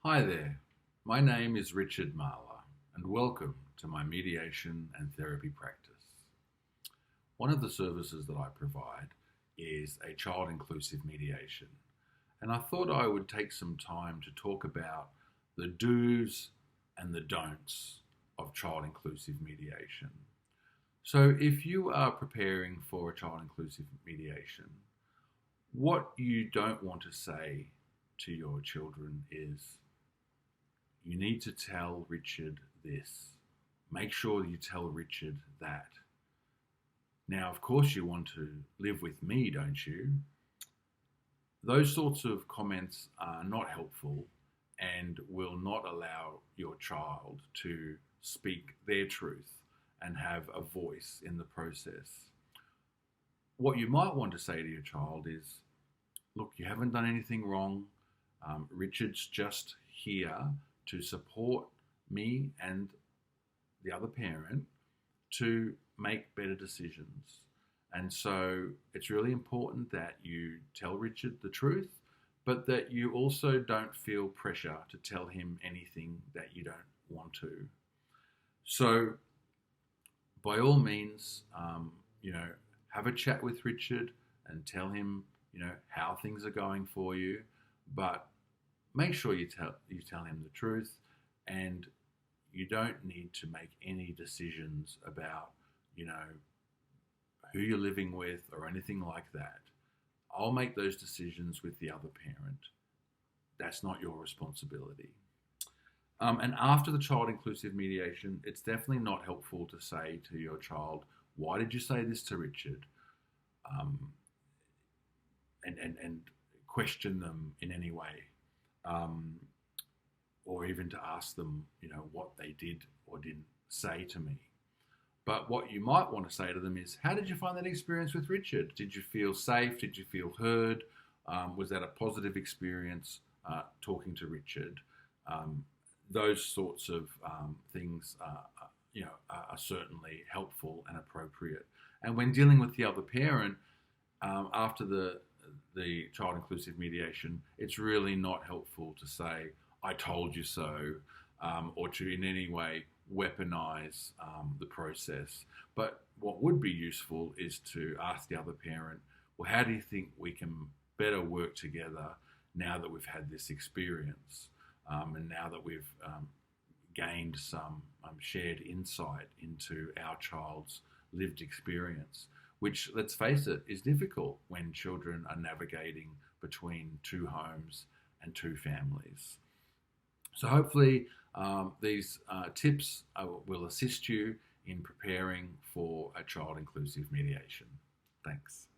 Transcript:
Hi there, my name is Richard Marler and welcome to my mediation and therapy practice. One of the services that I provide is a child inclusive mediation, and I thought I would take some time to talk about the do's and the don'ts of child inclusive mediation. So if you are preparing for a child inclusive mediation, what you don't want to say to your children is, you need to tell Richard this. Make sure you tell Richard that. Now, of course, you want to live with me, don't you? Those sorts of comments are not helpful and will not allow your child to speak their truth and have a voice in the process. What you might want to say to your child is, look, you haven't done anything wrong. Richard's just here to support me and the other parent to make better decisions. And so it's really important that you tell Richard the truth, but that you also don't feel pressure to tell him anything that you don't want to. So by all means, have a chat with Richard and tell him, how things are going for you, but make sure you tell him the truth, and you don't need to make any decisions about, who you're living with or anything like that. I'll make those decisions with the other parent. That's not your responsibility. And after the child inclusive mediation, it's definitely not helpful to say to your child, why did you say this to Richard? And question them in any way. Or even to ask them, what they did or didn't say to me. But what you might want to say to them is, how did you find that experience with Richard? Did you feel safe? Did you feel heard? Was that a positive experience talking to Richard? Those sorts of things, are certainly helpful and appropriate. And when dealing with the other parent, after the child inclusive mediation, it's really not helpful to say, I told you so, or to in any way weaponize the process. But what would be useful is to ask the other parent, well, how do you think we can better work together now that we've had this experience, and now that we've gained some shared insight into our child's lived experience, which, let's face it, is difficult when children are navigating between two homes and two families. So hopefully these tips will assist you in preparing for a child inclusive mediation. Thanks.